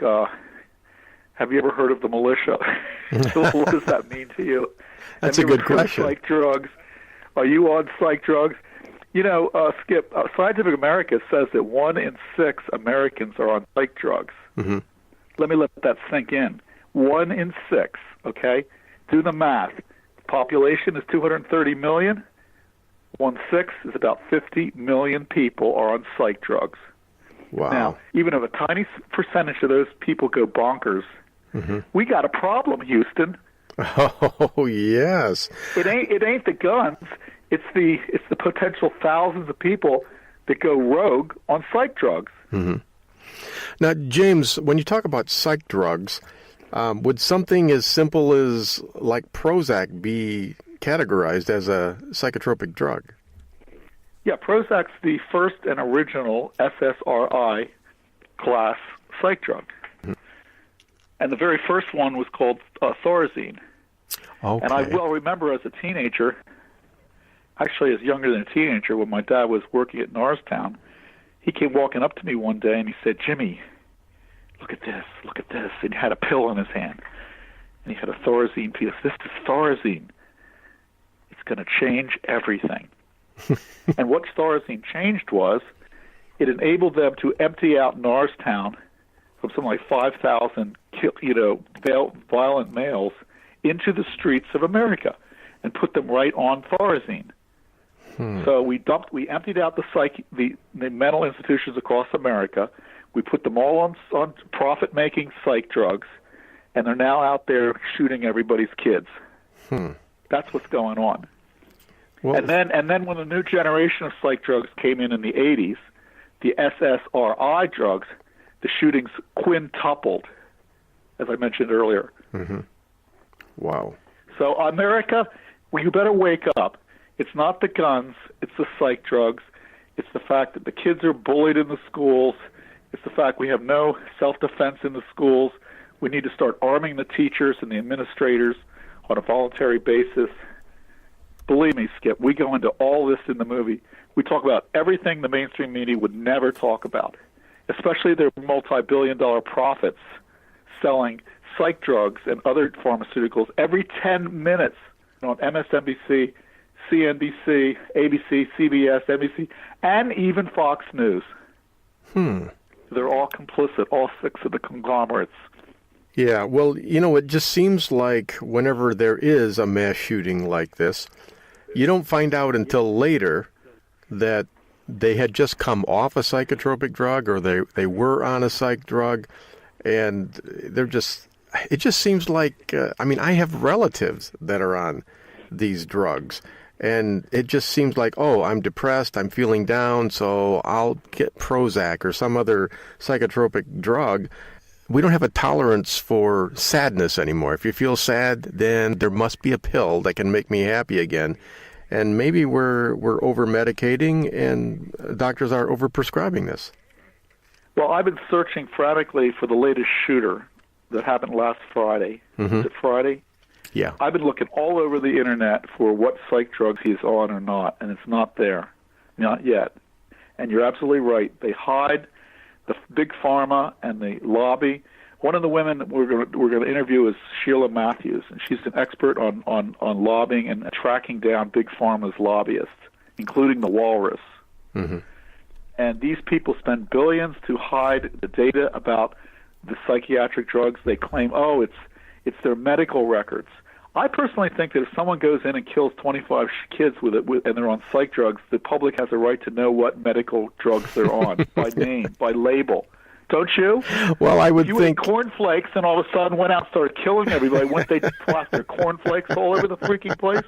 have you ever heard of the militia? What does that mean to you? That's a good question. Psych drugs? Are you on psych drugs? You know, Skip, Scientific America says that 1 in 6 Americans are on psych drugs. Mm-hmm. Let me let that sink in. 1 in 6, okay? Do the math. Population is 230 million. 1/6 is about 50 million people are on psych drugs. Wow. Now, even if a tiny percentage of those people go bonkers, we got a problem, Houston. Oh, yes. It ain't the guns. It's the potential thousands of people that go rogue on psych drugs. Mm-hmm. Now, James, when you talk about psych drugs, would something as simple as like Prozac be categorized as a psychotropic drug? Yeah, Prozac's the first and original SSRI class psych drug. And the very first one was called Thorazine. Okay. And I well remember as a teenager, actually as younger than a teenager, when my dad was working at Norristown, he came walking up to me one day and he said, "Jimmy, look at this. And he had a pill in his hand. And he had a Thorazine pill. This is Thorazine. It's going to change everything." And what Thorazine changed was it enabled them to empty out Norristown from something like 5,000 violent males into the streets of America and put them right on Thorazine. So we emptied out the mental institutions across America. We put them all on profit-making psych drugs, and they're now out there shooting everybody's kids. That's what's going on. Well, And then when the new generation of psych drugs came in the 80s, the SSRI drugs, the shootings quintupled, as I mentioned earlier. Wow. So America, well, you better wake up. It's not the guns, it's the psych drugs. It's the fact that the kids are bullied in the schools. It's the fact we have no self-defense in the schools. We need to start arming the teachers and the administrators on a voluntary basis. Believe me, Skip, we go into all this in the movie. We talk about everything the mainstream media would never talk about, especially their multi-billion-dollar profits selling psych drugs and other pharmaceuticals every 10 minutes on MSNBC, CNBC, ABC, CBS, NBC, and even Fox News. They're all complicit, all 6 of the conglomerates. Yeah, well, you know, it just seems like whenever there is a mass shooting like this, you don't find out until later that they had just come off a psychotropic drug or they were on a psych drug, and it just seems like, I have relatives that are on these drugs, and it just seems like, oh, I'm depressed, I'm feeling down, so I'll get Prozac or some other psychotropic drug. We don't have a tolerance for sadness anymore. If you feel sad, then there must be a pill that can make me happy again. And maybe we're over-medicating and doctors are over-prescribing this. Well, I've been searching frantically for the latest shooter that happened last Friday. Was it Friday? Yeah. I've been looking all over the internet for what psych drugs he's on or not, and it's not there. Not yet. And you're absolutely right. They hide the big pharma and the lobby. One of the women we're going to interview is Sheila Matthews, and she's an expert on lobbying and tracking down big pharma's lobbyists, including the Walrus. Mm-hmm. And these people spend billions to hide the data about the psychiatric drugs. They claim, it's their medical records. I personally think that if someone goes in and kills 25 kids with it, and they're on psych drugs, the public has a right to know what medical drugs they're on by name, by label. Don't you? Well, I would you think ate cornflakes and all of a sudden went out and started killing everybody. Wouldn't they plaster cornflakes all over the freaking place?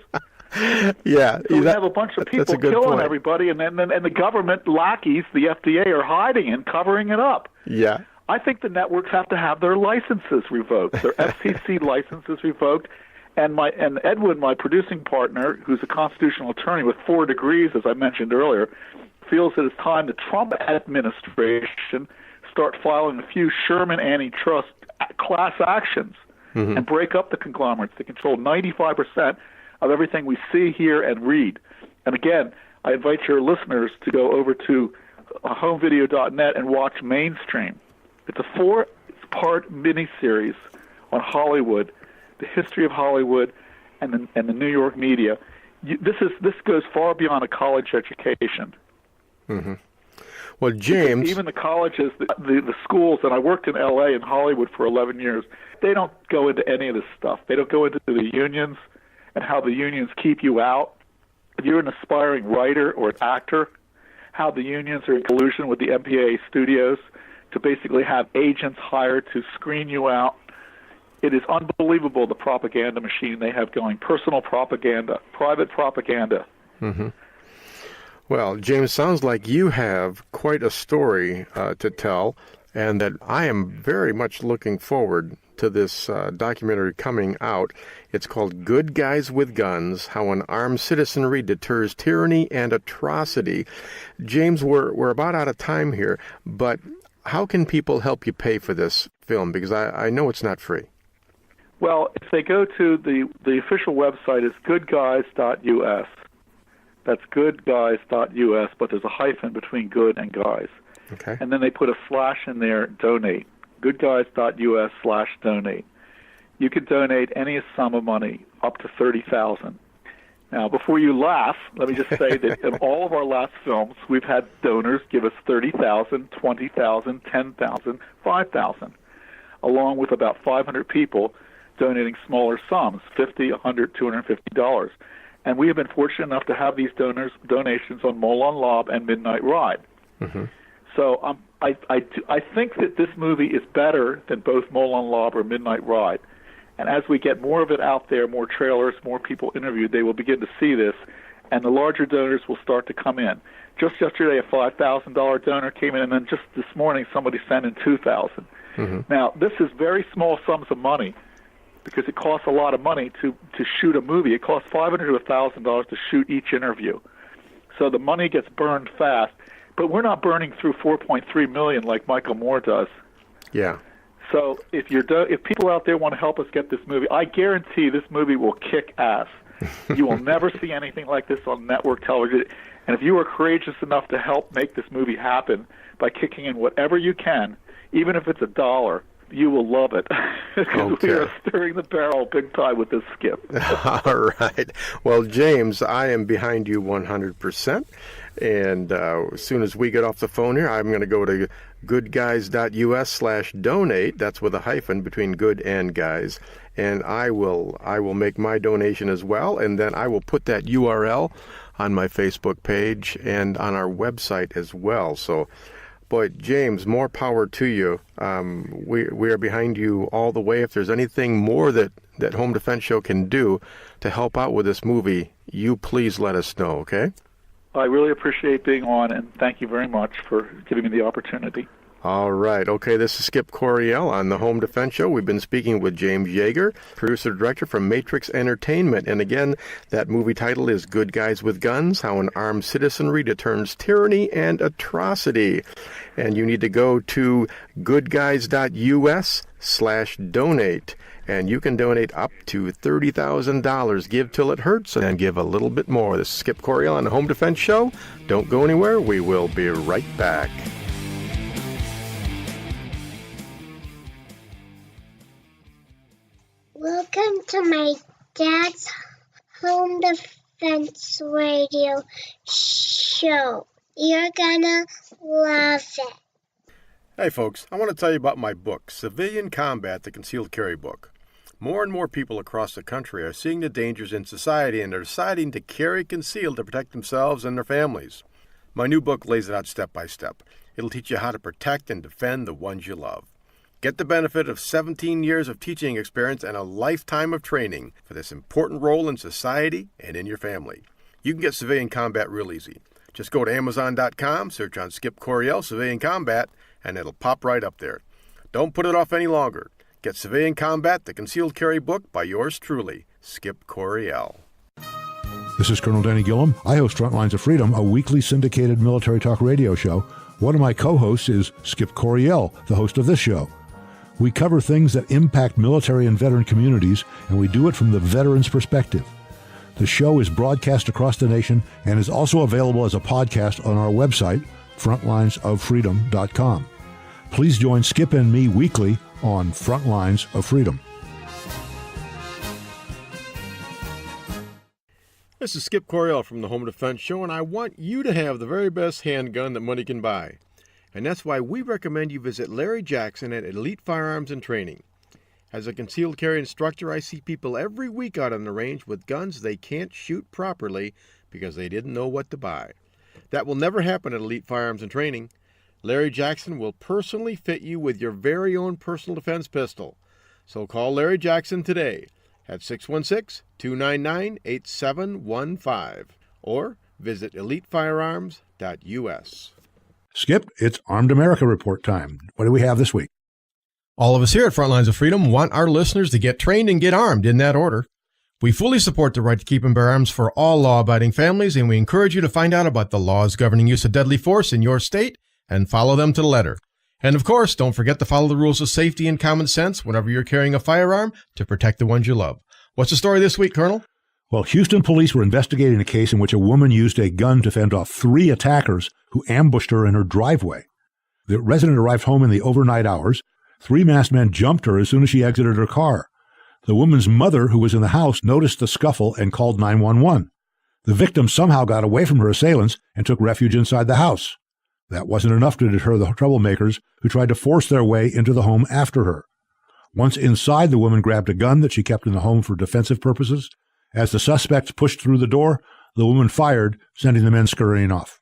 Yeah, So we have a bunch of people killing everybody, and then the government lackeys, the FDA, are hiding and covering it up. Yeah. I think the networks have to have their licenses revoked, their FCC licenses revoked. And Edwin, my producing partner, who's a constitutional attorney with 4 degrees, as I mentioned earlier, feels that it's time the Trump administration start filing a few Sherman antitrust class actions and break up the conglomerates that control 95% of everything we see, hear, and read. And again, I invite your listeners to go over to homevideo.net and watch Mainstream. It's a 4-part miniseries on Hollywood, the history of Hollywood, and the New York media. This goes far beyond a college education. Mm-hmm. Well, James, because even the colleges, the schools, and I worked in L.A. and Hollywood for 11 years, they don't go into any of this stuff. They don't go into the unions and how the unions keep you out. If you're an aspiring writer or an actor, how the unions are in collusion with the MPAA studios to basically have agents hired to screen you out. It is unbelievable, the propaganda machine they have going. Personal propaganda, private propaganda. Mm-hmm. Well, James, sounds like you have quite a story to tell, and that I am very much looking forward to this documentary coming out. It's called Good Guys with Guns, How an Armed Citizenry Deters Tyranny and Atrocity. James, we're about out of time here, but how can people help you pay for this film? Because I know it's not free. Well, if they go to the official website is goodguys.us. That's goodguys.us, but there's a hyphen between good and guys. Okay. And then they put a slash in there, donate. goodguys.us/donate. You can donate any sum of money up to $30,000. Now, before you laugh, let me just say that in all of our last films, we've had donors give us $30,000, $20,000, $10,000, $5,000, along with about 500 people donating smaller sums, $50, $100, $250. And we have been fortunate enough to have these donations on Molon Labe and Midnight Ride. Mm-hmm. So I think that this movie is better than both Molon Labe or Midnight Ride. And as we get more of it out there, more trailers, more people interviewed, they will begin to see this, and the larger donors will start to come in. Just yesterday, a $5,000 donor came in, and then just this morning, somebody sent in $2,000. Mm-hmm. Now, this is very small sums of money, because it costs a lot of money to shoot a movie. It costs $500 to $1,000 to shoot each interview. So the money gets burned fast. But we're not burning through $4.3 million like Michael Moore does. Yeah. So if people out there want to help us get this movie, I guarantee this movie will kick ass. You will never see anything like this on network television. And if you are courageous enough to help make this movie happen by kicking in whatever you can, even if it's $1, you will love it. Okay. We are stirring the barrel big time with this, Skip. All right. Well, James, I am behind you 100%. And as soon as we get off the phone here, I'm going to go to goodguys.us/donate. That's with a hyphen between good and guys. And I will make my donation as well. And then I will put that URL on my Facebook page and on our website as well. So, boy, James, more power to you. We are behind you all the way. If there's anything more that Home Defense Show can do to help out with this movie, you please let us know, okay? I really appreciate being on, and thank you very much for giving me the opportunity. All right. Okay, this is Skip Coryell on the Home Defense Show. We've been speaking with James Yeager, producer-director from Matrix Entertainment. And again, that movie title is Good Guys with Guns, How an Armed Citizenry Deters Tyranny and Atrocity. And you need to go to goodguys.us/donate. and you can donate up to $30,000. Give till it hurts and give a little bit more. This is Skip Coryell on the Home Defense Show. Don't go anywhere. We will be right back. Welcome to my dad's Home Defense Radio show. You're gonna love it. Hey folks, I want to tell you about my book, Civilian Combat, the Concealed Carry Book. More and more people across the country are seeing the dangers in society and are deciding to carry concealed to protect themselves and their families. My new book lays it out step by step. It'll teach you how to protect and defend the ones you love. Get the benefit of 17 years of teaching experience and a lifetime of training for this important role in society and in your family. You can get Civilian Combat real easy. Just go to Amazon.com, search on Skip Coryell Civilian Combat, and it'll pop right up there. Don't put it off any longer. Get Civilian Combat, the Concealed Carry Book by yours truly, Skip Coryell. This is Colonel Danny Gillum. I host Frontlines of Freedom, a weekly syndicated military talk radio show. One of my co-hosts is Skip Coryell, the host of this show. We cover things that impact military and veteran communities, and we do it from the veteran's perspective. The show is broadcast across the nation and is also available as a podcast on our website, frontlinesoffreedom.com. Please join Skip and me weekly on Frontlines of Freedom. This is Skip Coryell from the Home Defense Show, and I want you to have the very best handgun that money can buy. And that's why we recommend you visit Larry Jackson at Elite Firearms and Training. As a concealed carry instructor, I see people every week out on the range with guns they can't shoot properly because they didn't know what to buy. That will never happen at Elite Firearms and Training. Larry Jackson will personally fit you with your very own personal defense pistol. So call Larry Jackson today at 616-299-8715 or visit elitefirearms.us. Skip, it's Armed America Report time. What do we have this week? All of us here at Frontlines of Freedom want our listeners to get trained and get armed in that order. We fully support the right to keep and bear arms for all law-abiding families, and we encourage you to find out about the laws governing use of deadly force in your state and follow them to the letter. And of course, don't forget to follow the rules of safety and common sense whenever you're carrying a firearm to protect the ones you love. What's the story this week, Colonel? Well, Houston police were investigating a case in which a woman used a gun to fend off 3 attackers who ambushed her in her driveway. The resident arrived home in the overnight hours. 3 masked men jumped her as soon as she exited her car. The woman's mother, who was in the house, noticed the scuffle and called 911. The victim somehow got away from her assailants and took refuge inside the house. That wasn't enough to deter the troublemakers, who tried to force their way into the home after her. Once inside, the woman grabbed a gun that she kept in the home for defensive purposes. As the suspects pushed through the door, the woman fired, sending the men scurrying off.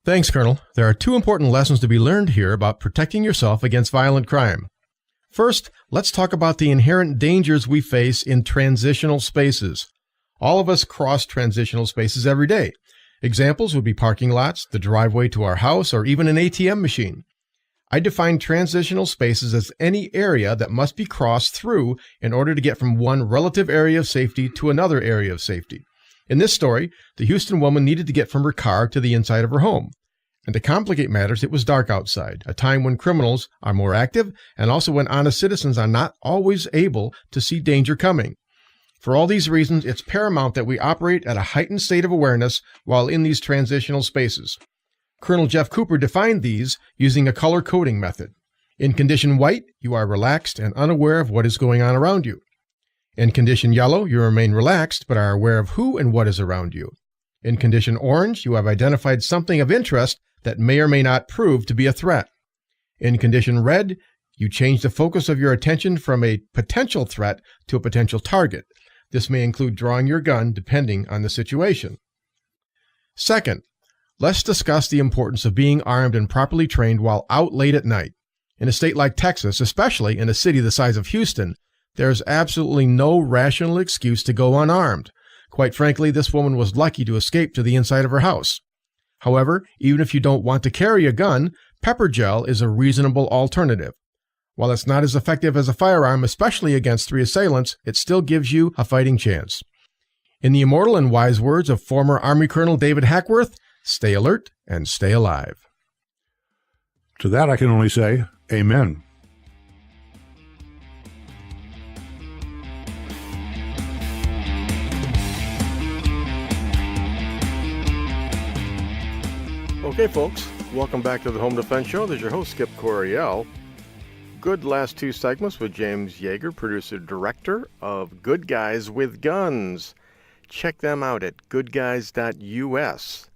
Thanks, Colonel. There are 2 important lessons to be learned here about protecting yourself against violent crime. First, let's talk about the inherent dangers we face in transitional spaces. All of us cross transitional spaces every day. Examples would be parking lots, the driveway to our house, or even an ATM machine. I define transitional spaces as any area that must be crossed through in order to get from one relative area of safety to another area of safety. In this story, the Houston woman needed to get from her car to the inside of her home. And to complicate matters, it was dark outside, a time when criminals are more active and also when honest citizens are not always able to see danger coming. For all these reasons, it's paramount that we operate at a heightened state of awareness while in these transitional spaces. Colonel Jeff Cooper defined these using a color coding method. In condition white, you are relaxed and unaware of what is going on around you. In condition yellow, you remain relaxed but are aware of who and what is around you. In condition orange, you have identified something of interest that may or may not prove to be a threat. In condition red, you change the focus of your attention from a potential threat to a potential target. This may include drawing your gun depending on the situation. Second, let's discuss the importance of being armed and properly trained while out late at night. In a state like Texas, especially in a city the size of Houston, there is absolutely no rational excuse to go unarmed. Quite frankly, this woman was lucky to escape to the inside of her house. However, even if you don't want to carry a gun, pepper gel is a reasonable alternative. While it's not as effective as a firearm, especially against 3 assailants, it still gives you a fighting chance. In the immortal and wise words of former Army Colonel David Hackworth, stay alert and stay alive. To that I can only say, Amen. Okay, folks, welcome back to the Home Defense Show. This is your host, Skip Coryell. Good last two segments with James Yeager, producer-director of Good Guys with Guns. Check them out at goodguys.us.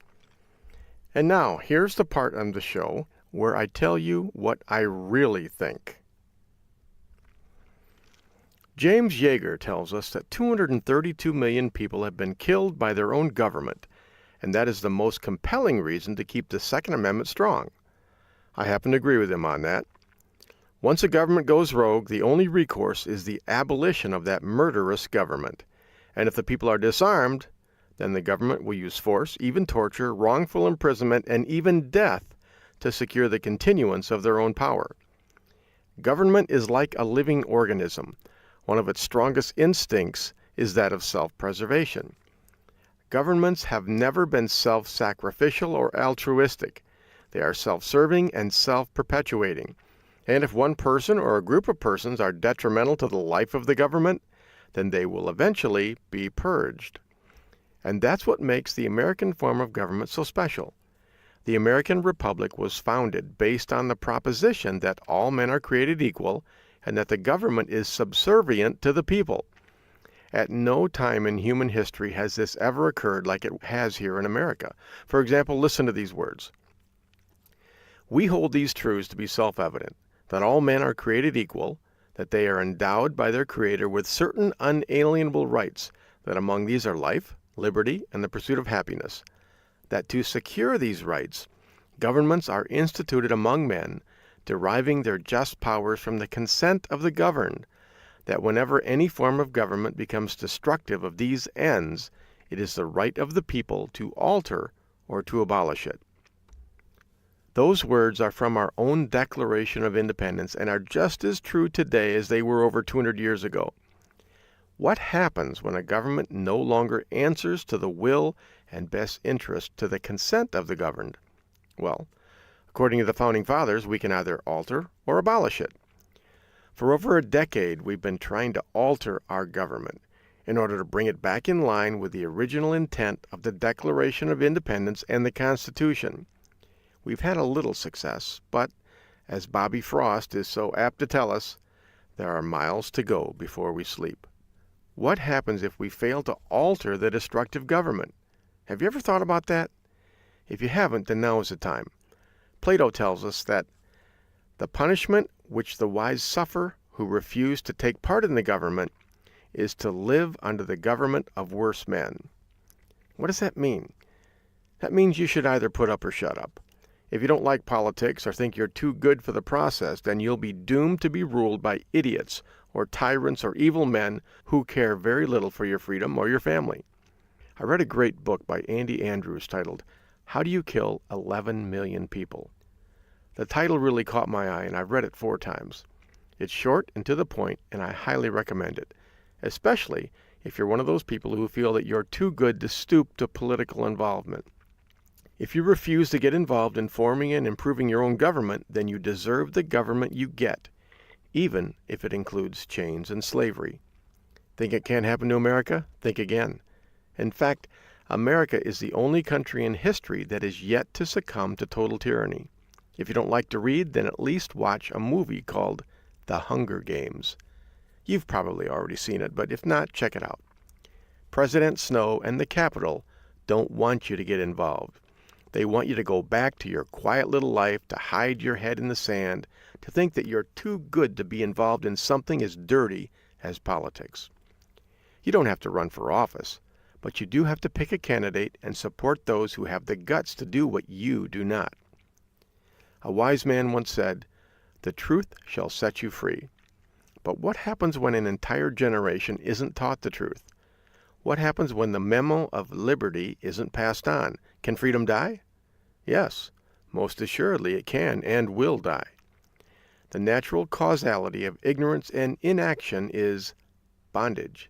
And now, here's the part of the show where I tell you what I really think. James Yeager tells us that 232 million people have been killed by their own government, and that is the most compelling reason to keep the Second Amendment strong. I happen to agree with him on that. Once a government goes rogue, the only recourse is the abolition of that murderous government. And if the people are disarmed, then the government will use force, even torture, wrongful imprisonment, and even death to secure the continuance of their own power. Government is like a living organism. One of its strongest instincts is that of self-preservation. Governments have never been self-sacrificial or altruistic. They are self-serving and self-perpetuating. And if one person or a group of persons are detrimental to the life of the government, then they will eventually be purged. And that's what makes the American form of government so special. The American Republic was founded based on the proposition that all men are created equal and that the government is subservient to the people. At no time in human history has this ever occurred like it has here in America. For example, listen to these words. We hold these truths to be self-evident, that all men are created equal, that they are endowed by their Creator with certain unalienable rights, that among these are life, liberty, and the pursuit of happiness, that to secure these rights, governments are instituted among men, deriving their just powers from the consent of the governed, that whenever any form of government becomes destructive of these ends, it is the right of the people to alter or to abolish it. Those words are from our own Declaration of Independence and are just as true today as they were over 200 years ago. What happens when a government no longer answers to the will and best interest to the consent of the governed? Well, according to the Founding Fathers, we can either alter or abolish it. For over a decade, we've been trying to alter our government in order to bring it back in line with the original intent of the Declaration of Independence and the Constitution. We've had a little success, but as Bobby Frost is so apt to tell us, there are miles to go before we sleep. What happens if we fail to alter the destructive government? Have you ever thought about that? If you haven't, then now is the time. Plato tells us that the punishment which the wise suffer who refuse to take part in the government is to live under the government of worse men. What does that mean? That means you should either put up or shut up. If you don't like politics or think you're too good for the process, then you'll be doomed to be ruled by idiots or tyrants or evil men who care very little for your freedom or your family. I read a great book by Andy Andrews titled, How Do You Kill 11 Million People? The title really caught my eye, and I've read it 4 times. It's short and to the point, and I highly recommend it, especially if you're one of those people who feel that you're too good to stoop to political involvement. If you refuse to get involved in forming and improving your own government, then you deserve the government you get, even if it includes chains and slavery. Think it can't happen to America? Think again. In fact, America is the only country in history that is yet to succumb to total tyranny. If you don't like to read, then at least watch a movie called The Hunger Games. You've probably already seen it, but if not, check it out. President Snow and the Capitol don't want you to get involved. They want you to go back to your quiet little life, to hide your head in the sand, to think that you're too good to be involved in something as dirty as politics. You don't have to run for office, but you do have to pick a candidate and support those who have the guts to do what you do not. A wise man once said, "The truth shall set you free." But what happens when an entire generation isn't taught the truth? What happens when the memo of liberty isn't passed on? Can freedom die? Yes, most assuredly it can and will die. The natural causality of ignorance and inaction is bondage.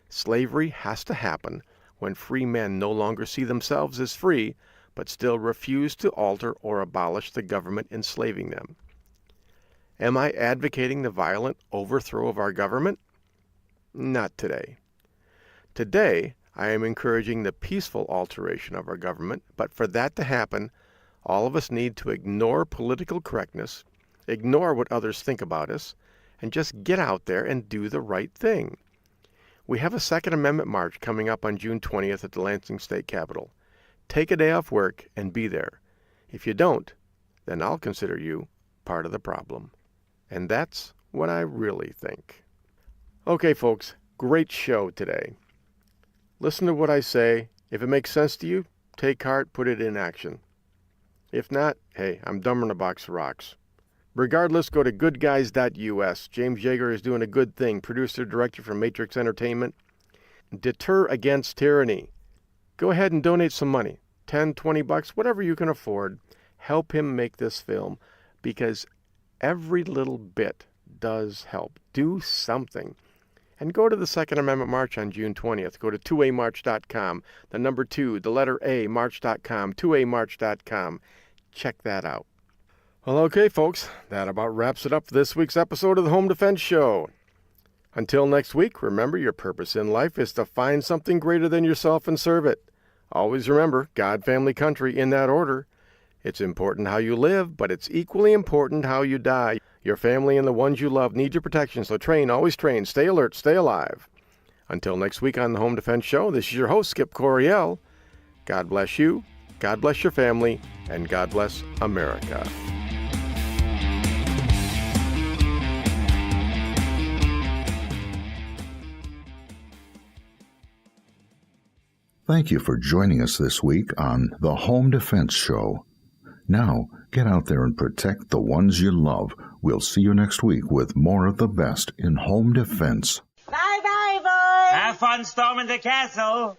Slavery has to happen when free men no longer see themselves as free, but still refuse to alter or abolish the government enslaving them. Am I advocating the violent overthrow of our government? Not today. Today, I am encouraging the peaceful alteration of our government, but for that to happen, All of us need to ignore political correctness, ignore what others think about us, and just get out there and do the right thing. We have a Second Amendment March coming up on June 20th at the Lansing State Capitol. Take a day off work and be there. If you don't, then I'll consider you part of the problem. And that's what I really think. Okay, folks, great show today. Listen to what I say. If it makes sense to you, take heart, put it in action. If not, hey, I'm dumber than a box of rocks. Regardless, go to goodguys.us. James Yeager is doing a good thing, producer-director from Matrix Entertainment. Deter against tyranny. Go ahead and donate some money, $10, $20, whatever you can afford. Help him make this film, because every little bit does help. Do something. And go to the Second Amendment March on June 20th. Go to 2amarch.com, the number 2, the letter A, march.com, 2amarch.com. Check that out. Well, okay, folks, that about wraps it up for this week's episode of the Home Defense Show. Until next week, remember your purpose in life is to find something greater than yourself and serve it. Always remember God, family, country in that order. It's important how you live, but it's equally important how you die. Your family and the ones you love need your protection, so train, always train, stay alert, stay alive. Until next week on the Home Defense Show, this is your host, Skip Coryell. God bless you, God bless your family, and God bless America. Thank you for joining us this week on the Home Defense Show. Now, get out there and protect the ones you love. We'll see you next week with more of the best in home defense. Bye-bye, boys! Have fun storming the castle!